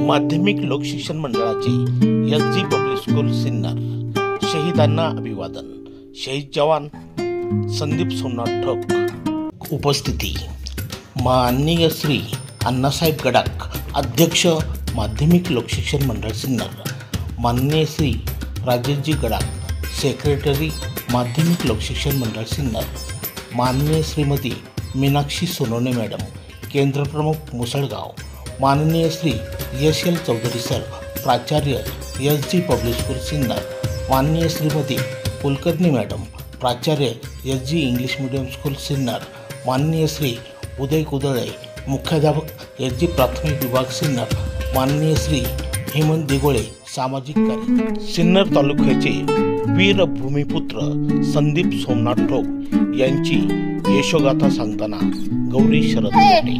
माध्यमिक लोकशिक्षण मंडळाचे SG public school Sinnar शहीदांना अभिवादन। शहीद जवान संदीप सोमनाथ ठोक उपस्थिती माननीय श्री अण्णासाहेब गडाख अध्यक्ष माध्यमिक लोकशिक्षण मंडळ सिन्नर, माननीय श्री राजेशजी गडाख सेक्रेटरी माध्यमिक लोकशिक्षण मंडळ सिन्नर, माननीय श्रीमती मीनाक्षी सोनोने मॅडम केंद्र प्रमुख मुसळगाव, माननीय श्री यश चौधरी सर प्राचार्य एसजी पब्लिक स्कूल सिन्नर, माननीय श्रीमती कुलकर्णी मॅडम प्राचार्य SG English medium school Sinnar, माननीय श्री उदय कुदळे मुख्याध्यापक एसजी प्राथमिक विभाग सिन्नर, माननीय श्री हेमंत दिगोळे सामाजिक कार्य सिन्नर तालुक्याचे वीर भूमिपुत्र संदीप सोमनाथ ठोक यांची यशोगाथा सांगताना गौरी शरद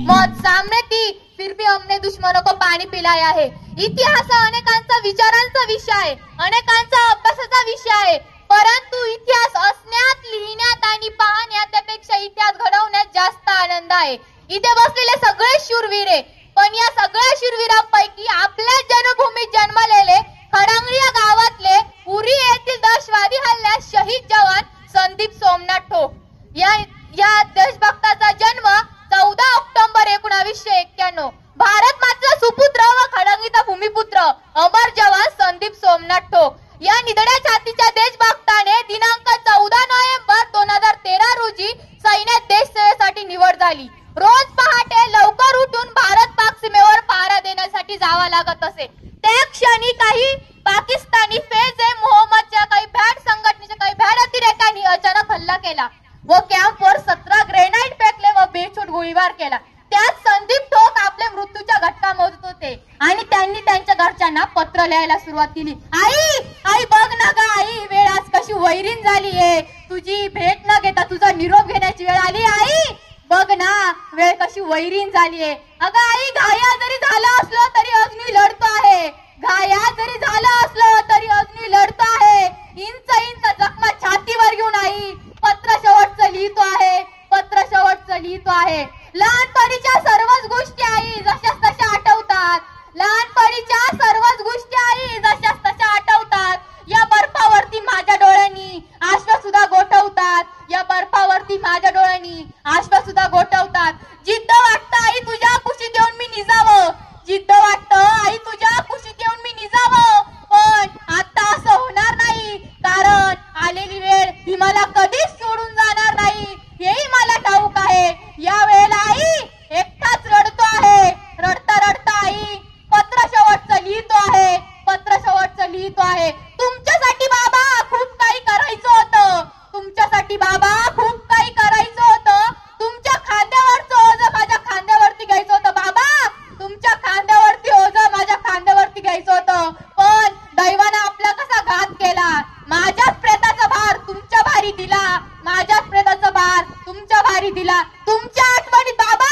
मौत सामने थी फिर भी हमने दुश्मनों को पानी पिलाया है। इतिहास अनेकांचा विचारांचा विषय आहे, अनेकांचा अभ्यासाचा विषय आहे, परंतु इतिहास असण्यात, लिहिण्यात आणि पाहण्यात त्यापेक्षा इतिहास घडवण्यात जास्त आनंद आहे। इथे बसलेले सगळे शूरवीर आहे, पण या सगळ्या शूरवीरांपैकी आपल्या जन्मभूमीत जन्मलेले खडांगळी या गावातले उरी येथील दहशतवादी हल्ल्यात शहीद जवान संदीप सोमनाथ ठोक या देशभक्ताचा जन्म 14 ऑक्टोबर 1991। भारत माता सुपुत्र व खडंगीचा भूमिपुत्र अमर जवान संदीप सोमनाथ ठोक या निधड्या छातीच्या देशभक्ताने दिनांक 14 नोव्हेंबर 2013 रोजी सैन्यात देश सेवेसाठी निवड झाली। रोज पहाटे लवकर उठून भारत पाक सीमेवर पहारा देण्यासाठी जावा लागत असे। त्या क्षणी काही पाकिस्तानी फैज मोहम्मदच्या काही भ्याड संघटनेच्या काही भ्याड अतिरेक्यांनी अचानक हल्ला केला व कॅम्पवर 17 ग्रेनाइड फेकले व बेछूट गोळीबार केला। त्यात संदीप ठोक आपल्या मृत्यूच्या घटका मोजत होते आणि त्यांनी त्यांच्या घरच्यांना पत्र लिहायला सुरुवात केली। आई बघ ना ग आई, वेळ आज कशी वैरीण झाली आहे, तुझी भेट न घेता तुझा निरोप घेण्याची वेळ आली। आई बघ ना वेळ कशी वैरीण झाली आहे। अगं आई, घाया जरी झाला असलो तरी अजूनही लढतो आहे, घाया जरी झाला असलो तरी अजूनही लढतो आहे। इंच जखमा छातीवर घेऊन आई पत्र शेवटचं लिहितो आहे, पत्र शेवटचं लिहितो आहे। लहानपणीच्या सर्वच गोष्टी आई जशाच तशा आठवतात, लहानपणीच्या सर्वच गोष्टी आई जशाच तशा आठवतात। या बर्फावरती माझ्या डोळ्यांनी आश्वा सुद्धा गोठवतात, या बर्फावरती माझ्या डोळ्यांनी आश्वा सुद्धा गोठवतात। जिद्द वाटतं आई तुझ्या कुशीत येऊन मी निजावं, जिद्द वाटतं आई तुझ्या कुशीत येऊन मी निजावं, पण आता असं होणार नाही, कारण आलेली वेळ ही मला कधीच सोडून जाणार नाही हेही मला ठाऊक आहे। या वेळेला आई एकटाच रडतो आहे, रडता रडता आई पत्र शेवटचं लिहितो आहे, पत्र शेवटचं लिहितो आहे। तुमच्यासाठी बाबा खूप काही करायचं होतं, तुमच्यासाठी बाबा खूप काही करायचं होतं, तुमच्या खांद्यावरचं ओझं माझ्या खांद्यावरती घ्यायचं होतं बाबा, तुमच्या खांद्यावरती ओझं माझ्या खांद्यावरती घ्यायचं होतं, पण दैवानं आपला कसा घात केला। माझ्याच प्रेताचा भार तुमच्या भारी दिला, माझ्याच प्रेताचा भार तुमच्या भारी दिला। तुमच्या आठवणीत बाबा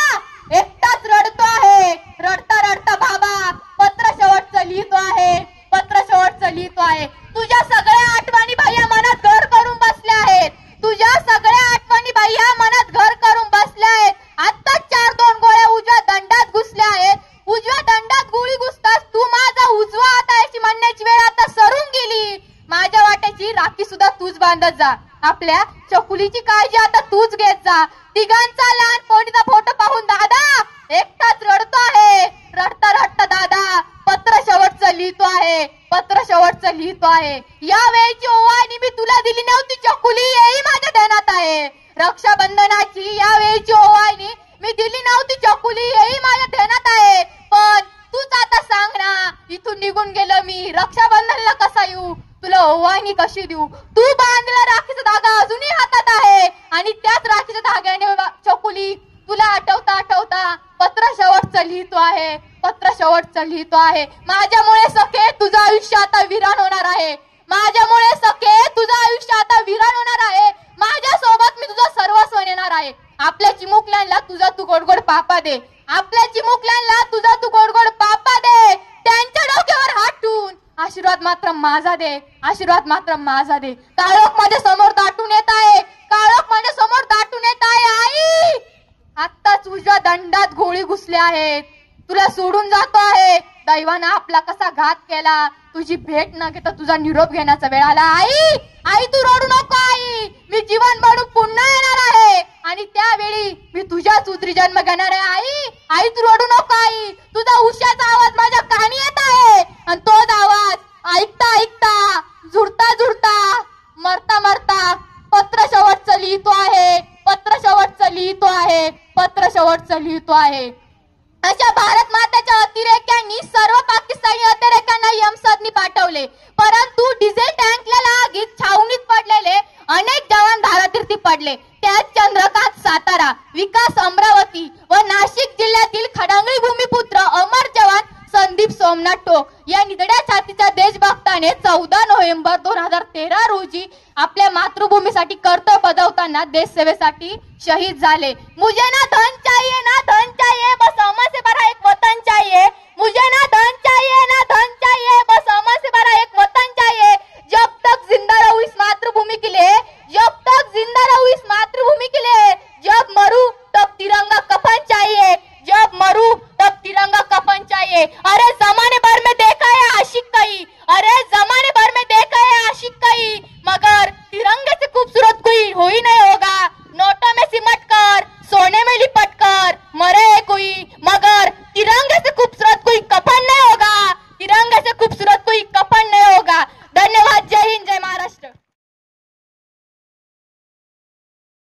एकटाच रडतो आहे, रडता रडता बाबा पत्र शेवटचं लिहितो आहे, पत्र शेवटचं लिहितो आहे। तुझ्या सगळ्या आठवणी भैया मनात घर करून बसल्या आहेत, तुझ्या सगळ्या आठवणी भैया मनात घर करून बसल्या आहेत। आत्ताच 4-2 गोळ्या उजव्या दंडात घुसल्या आहेत, उजव्या दंडात गोळी घुसताच तू माझा उजवा हात याची म्हणण्याची वेळ आता सरून गेली। माझ्या वाट्याची राखी सुद्धा तूच बांधत जा, आपल्या चकुलीची काळजी आता तूच घेत जा। तिघांचा लहान पोटीचा फोटो पाहून दादा एकटाच रडतो आहे, रडता रडता दादा पत्र शेवटचं लिहितो आहे, पत्र शेवटचं लिहितो आहे। या वेळची ओवाळणी मी तुला दिली नव्हती चकुली हेही माझ्या ध्यानात आहे, रक्षाबंधनाची या वेळची ओवाळणी मी दिली नव्हती चकुली हेही माझ्या ध्यानात आहे, पण तूच आता सांग ना, इथून निघून गेलो मी, रक्षाबंधनला कसा येऊ, तुला ओवाळणी कशी देऊ? तू बांधलेला राखीचा धागा अजूनही हातात आहे आणि त्याच राखीच्या धाग्याने चकुली तुला आठवता आठवता पत्र शेवटचं लिहितो आहे, पत्र शेवटचं लिहितो आहे। माझ्यामुळे सखे तुझं आयुष्य आता विरान होणार आहे, माझ्यामुळे सखे तुझं आयुष्य आता विरान होणार आहे, माझ्या सोबत मी तुझं सर्वस्व नेणार आहे। आपल्या चिमुकल्यांना तुझा तू गोड गोड पापा दे, आपल्या चिमुकल्यांना तुझा तू गोड गोड पापा दे, त्यांच्या डोक्यावर हात ठेवून आशीर्वाद मात्र माझा दे, आशीर्वाद मात्र माझा दे। काळोख माझ्या समोर दाटून येत आहे, काळोख माझ्या समोर दाटून येत आहे। आई आत्ताच उजव्या दंडात गोळी घुसल्या आहेत, तुला सोडून जातो आहे, दैवानं आपला कसा घात केला. तुझी भेट न घेता तुझा निरोप घेण्याचा वेळ आला. आई आई तू रडू नको आई, मी जीवन म्हणून पुन्हा येणार आहे आणि त्यावेळी मी तुझ्याच उतरी जन्म घेणार आहे. आई आई तू रडू नको आई, तुझा उशाचा आवाज माझ्या कानी येत आहे आणि तोच आवाज ऐकता ऐकता झुरता झुरता मरता मरता पत्र शेवटचं लिहितो आहे, पत्र शेवटचं लिहितो आहे, पत्र शेवटचं लिहितो आहे. अशा भारत मातेच्या अतिरेक्यांनी सर्व पाकिस्तानी अतिरेक्यांना यमसदनी पाठवले, परंतु डिझेल टँकला आगीत छावणीत पडलेले अनेक जवान धारातीर्थी पडले. त्यात चंद्रकांत सातारा, विकास अमरावती व नाशिक जिल्ह्यातील खडंगळी भूमिपुत्र अमर जवान संदीप सोमनाथ ठोक या निधड्या छातीच्या देशभक्ताने 14 नोव्हेंबर 2013 रोजी आपल्या मातृभूमीसाठी कर्तव्य बजावताना देशसेवेसाठी शहीद झाले. मुझे ना धन चाहिए ना धन चाहिए, बस अमर से बड़ा एक वतन चाहिए.